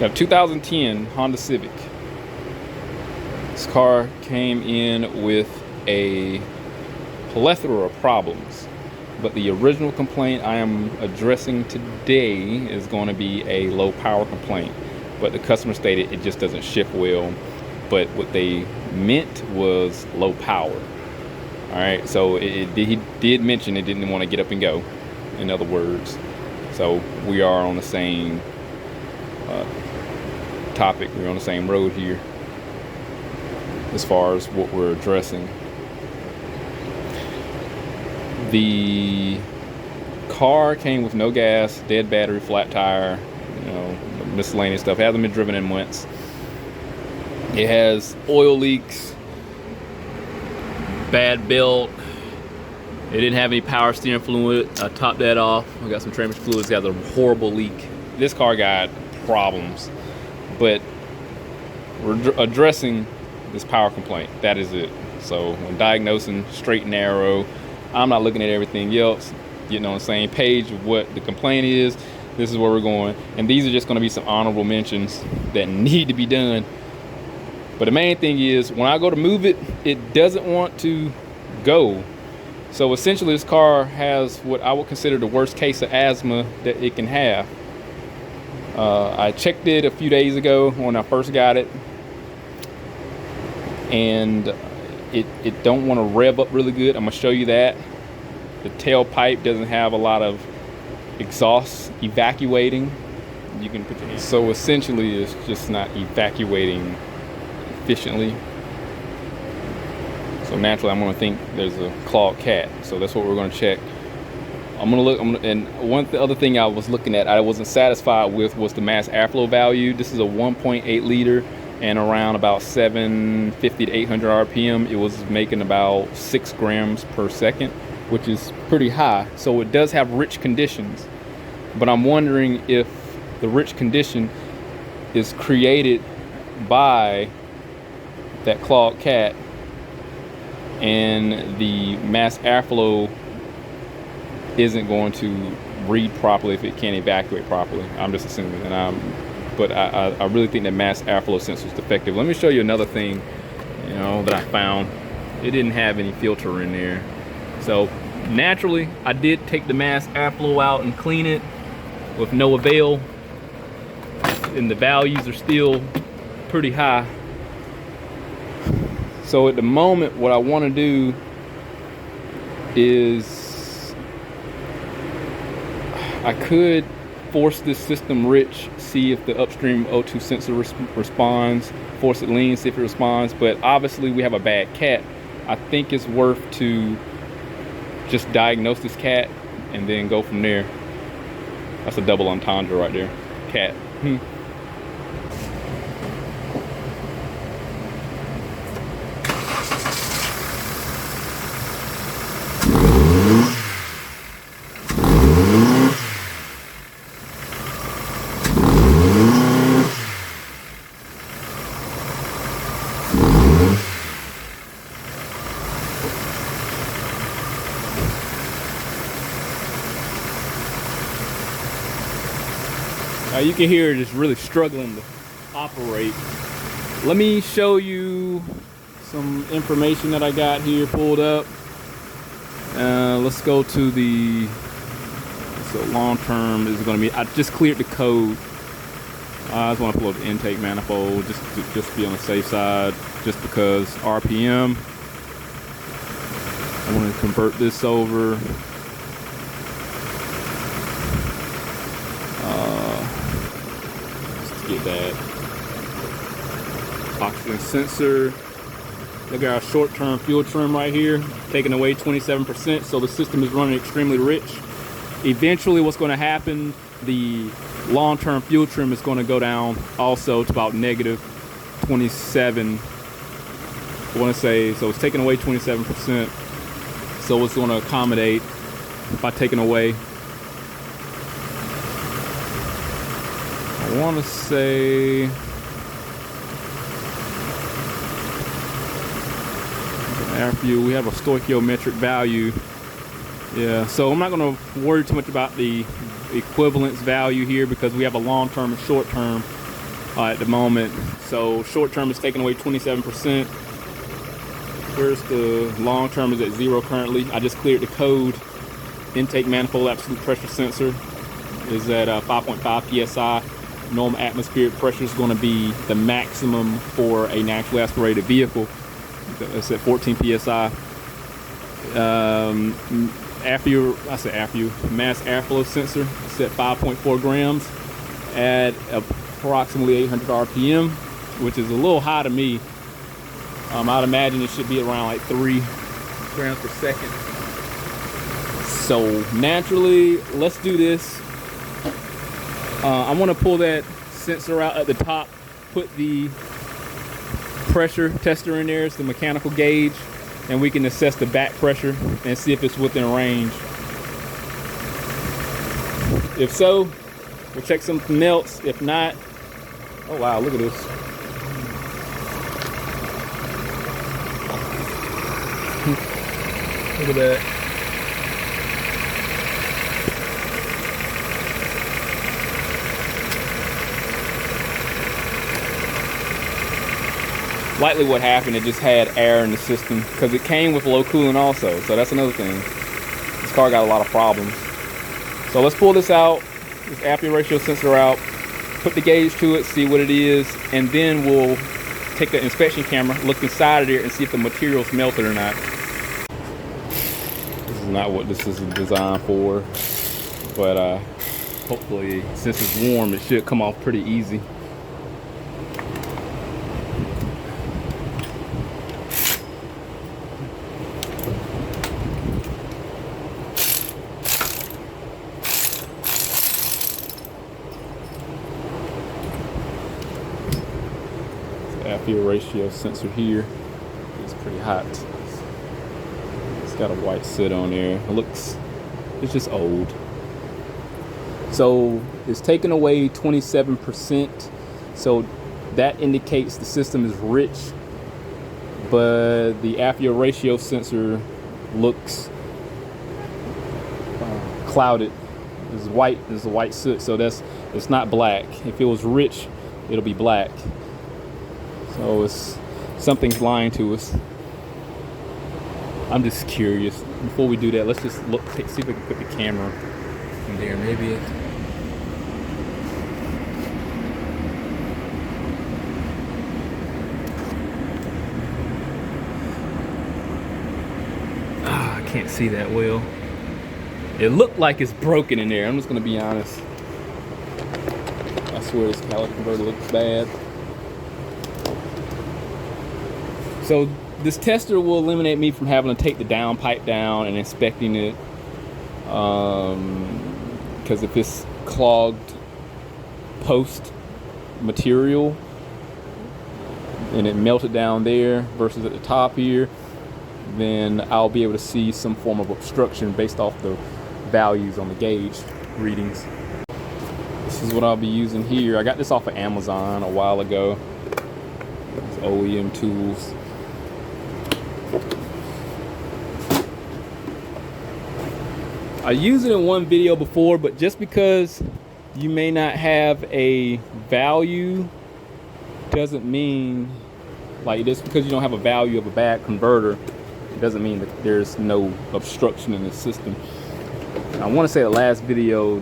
Got a 2010 Honda Civic. This car came in with a plethora of problems, but the original complaint I am addressing today is going to be a low power complaint. But the customer stated it just doesn't shift well, but what they meant was low power. All right, so he did mention it didn't want to get up and go, in other words. So we are on the same topic. We're on the same road here as far as what we're addressing. The car came with no gas, dead battery, flat tire, miscellaneous stuff. It hasn't been driven in months. It has oil leaks, bad belt. It didn't have any power steering fluid. I topped that off. I got some transmission fluids. Got a horrible leak. This car got problems, but we're addressing this power complaint. That is it. So when diagnosing, straight and narrow. I'm not looking at everything else, getting on the same page of what the complaint is. This is where we're going, and these are just going to be some honorable mentions that need to be done. But the main thing is, when I go to move it, it doesn't want to go. So essentially, this car has what I would consider the worst case of asthma that it can have. I checked it a few days ago when I first got it, and it don't want to rev up really good. I'm gonna show you that. The tailpipe doesn't have a lot of exhaust evacuating. You can put your hand. So essentially, it's just not evacuating efficiently. So naturally, I'm gonna think there's a clogged cat. So that's what we're gonna check. And the other thing I was looking at, I wasn't satisfied with, was the mass airflow value. This is a 1.8 liter and around about 750 to 800 RPM. It was making about 6 grams per second, which is pretty high. So it does have rich conditions, but I'm wondering if the rich condition is created by that clogged cat and the mass airflow isn't going to read properly if it can't evacuate properly. I'm just assuming, but I really think that mass airflow sensor is defective. Let me show you another thing, that I found. It didn't have any filter in there. So naturally, I did take the mass airflow out and clean it with no avail, and the values are still pretty high. So at the moment, what I want to do is I could force this system rich, see if the upstream O2 sensor responds, force it lean, see if it responds, but obviously we have a bad cat. I think it's worth to just diagnose this cat and then go from there. That's a double entendre right there. Cat. You can hear it is really struggling to operate. Let me show you some information that I got here pulled up. Let's go to the, so long term is going to be, I just cleared the code. I just want to pull up the intake manifold just to be on the safe side, just because RPM. I want to convert this over. Get that oxygen sensor. Look at our short-term fuel trim right here, taking away 27%. So the system is running extremely rich. Eventually, what's going to happen? The long-term fuel trim is going to go down also to about negative 27. I want to say, so it's taking away 27%. So it's going to accommodate by taking away. I want to say air fuel, we have a stoichiometric value. Yeah, so I'm not going to worry too much about the equivalence value here because we have a long-term and short-term. at the moment. So short term is taking away 27%. Where's the long term is at 0 currently. I just cleared the code. Intake manifold absolute pressure sensor is at 5.5 psi. Normal atmospheric pressure is going to be the maximum for a naturally aspirated vehicle. It's at 14 psi. Mass airflow sensor is at 5.4 grams at approximately 800 RPM, which is a little high to me. I'd imagine it should be around like 3 grams per second. So naturally, let's do this. I want to pull that sensor out at the top, put the pressure tester in there. It's the mechanical gauge, and we can assess the back pressure and see if it's within range. If so, we'll check something else. If not, oh wow, look at this. Look at that. Likely what happened, it just had air in the system because it came with low cooling also. So that's another thing. This car got a lot of problems. So let's pull this out, this aperture ratio sensor out, put the gauge to it, see what it is, and then we'll take the inspection camera, look inside of there and see if the material's melted or not. This is not what this is designed for, but hopefully since it's warm, it should come off pretty easy. Aperture ratio sensor here is pretty hot. It's got a white soot on there. It's just old. So it's taken away 27%. So that indicates the system is rich, but the aperture ratio sensor looks clouded. It's white. There's a white soot, so it's not black. If it was rich, it'll be black. So something's lying to us. I'm just curious. Before we do that, let's just see if we can put the camera in there. Maybe it. I can't see that well. It looked like it's broken in there. I'm just gonna be honest. I swear this catalytic converter looks bad. So this tester will eliminate me from having to take the downpipe down and inspecting it, because if it's clogged post material and it melted down there versus at the top here, then I'll be able to see some form of obstruction based off the values on the gauge readings. This is what I'll be using here. I got this off of Amazon a while ago. It's OEM tools. I used it in one video before, but just because you may not have a value doesn't mean, like, just because you don't have a value of a bad converter, it doesn't mean that there's no obstruction in the system. I want to say the last video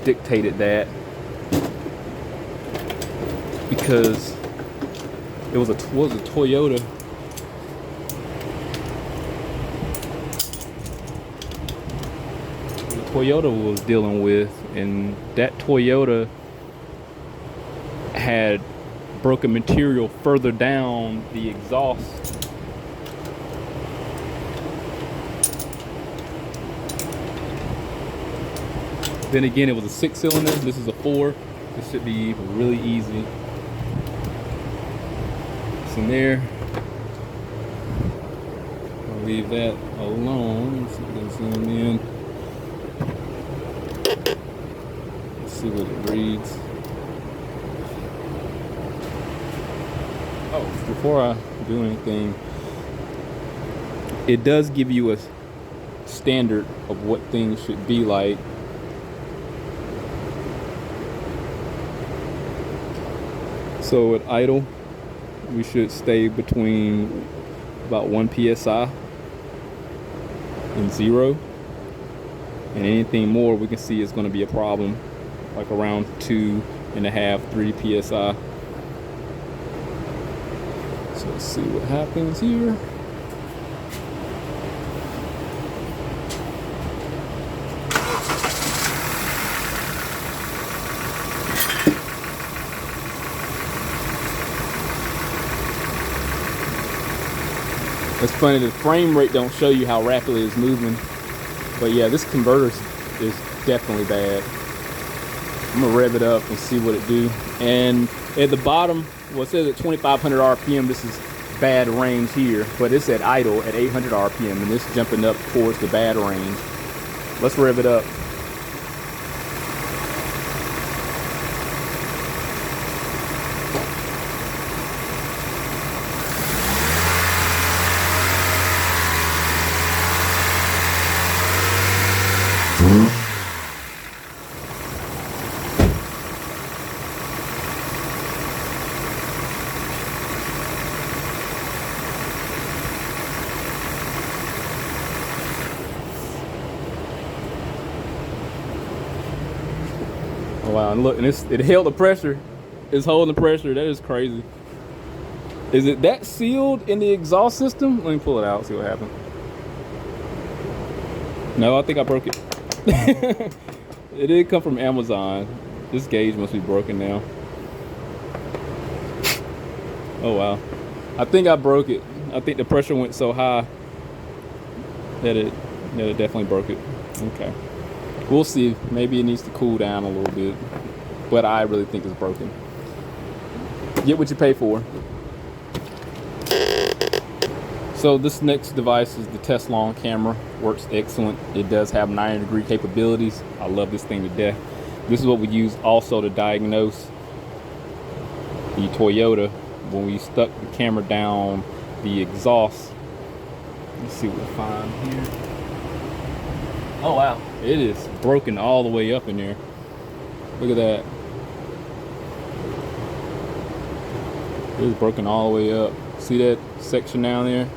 dictated that because it was a Toyota. Toyota was dealing with, and that Toyota had broken material further down the exhaust. Then again, it was a 6-cylinder. This is a 4. This should be really easy. It's in there. I'll leave that alone. Let's see if we can zoom in. See what it reads. Oh, before I do anything, it does give you a standard of what things should be like. So at idle, we should stay between about 1 psi and 0. And anything more we can see is going to be a problem, like around 2.5, 3 psi. So let's see what happens here. It's funny, the frame rate don't show you how rapidly it's moving. But yeah, this converter is definitely bad. I'm gonna rev it up and see what it do. And at the bottom, well, it says at 2,500 RPM, this is bad range here, but it's at idle at 800 RPM, and it's jumping up towards the bad range. Let's rev it up. Oh, wow, and look, and it held the pressure. It's holding the pressure. That is crazy. Is it that sealed in the exhaust system? Let me pull it out, see what happened. No, I think I broke it. It did come from Amazon. This gauge must be broken now. Oh wow. I think I broke it. I think the pressure went so high that it definitely broke it. Okay. We'll see. Maybe it needs to cool down a little bit. But I really think it's broken. Get what you pay for. So this next device is the Tesla camera. Works excellent. It does have 90-degree capabilities. I love this thing to death. This is what we use also to diagnose the Toyota when we stuck the camera down the exhaust. Let's see what we find here. Oh wow, it is broken all the way up in there. Look at that. It is broken all the way up. See that section down there?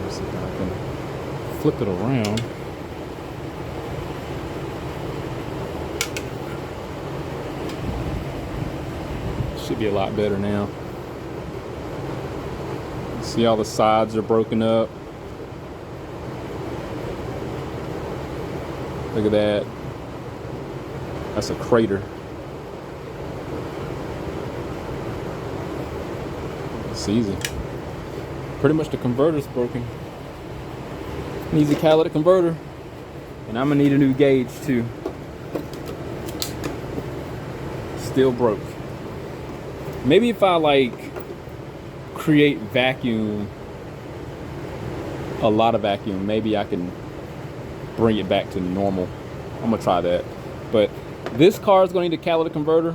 Let's see if I can flip it around. Should be a lot better now. See, all the sides are broken up. Look at that. That's a crater. It's easy. Pretty much the converter's broken. Needs a catalytic converter. And I'm gonna need a new gauge too. Still broke. Maybe if I like create vacuum, a lot of vacuum, maybe I can bring it back to normal. I'm gonna try that. But this car is gonna need a catalytic converter.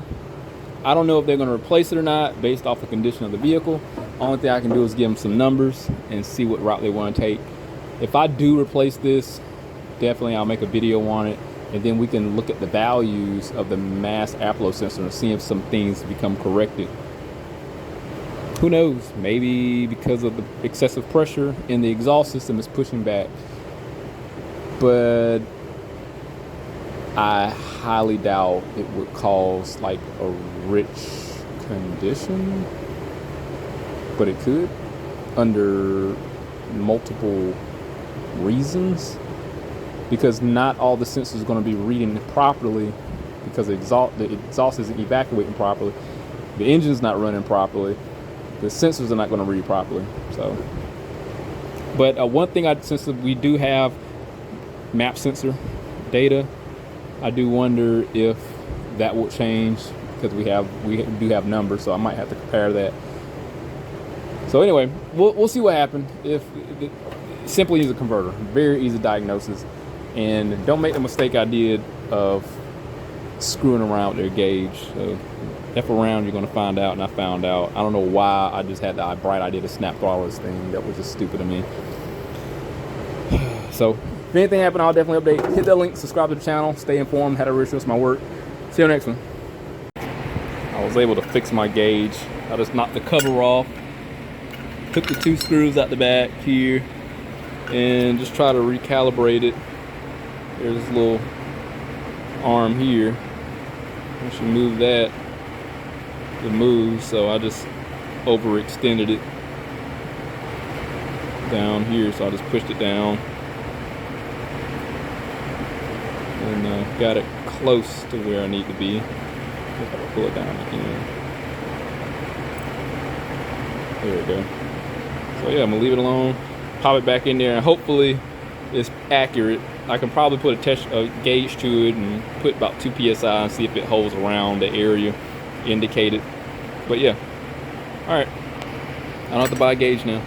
I don't know if they're gonna replace it or not based off the condition of the vehicle. Only thing I can do is give them some numbers and see what route they want to take. If I do replace this, definitely I'll make a video on it, and then we can look at the values of the mass airflow sensor and see if some things become corrected. Who knows? Maybe because of the excessive pressure in the exhaust system is pushing back. But I highly doubt it would cause like a rich condition. But it could, under multiple reasons. Because not all the sensors are going to be reading properly because the exhaust isn't evacuating properly. The engine's not running properly. The sensors are not going to read properly. So, but one thing since we do have map sensor data, I do wonder if that will change because we do have numbers, so I might have to compare that. So anyway, we'll see what happens. If it simply needs a converter, very easy diagnosis, and don't make the mistake I did of screwing around with their gauge. So F around, you're gonna find out, and I found out. I don't know why I just had the bright idea to snap throttle this thing. That was just stupid of me. So anything happens, I'll definitely update. Hit that link, subscribe to the channel, stay informed how to research my work. See you on the next one. I was able to fix my gauge. I just knocked the cover off, took the 2 screws out the back here, and just try to recalibrate it. There's this little arm here. Once you move that, it moves, so I just overextended it down here, so I just pushed it down and got it close to where I need to be. If I can pull it down again. There we go. So yeah, I'm gonna leave it alone, pop it back in there, and hopefully it's accurate. I can probably put a gauge to it and put about 2 psi and see if it holds around the area indicated. But yeah, all right, I don't have to buy a gauge now.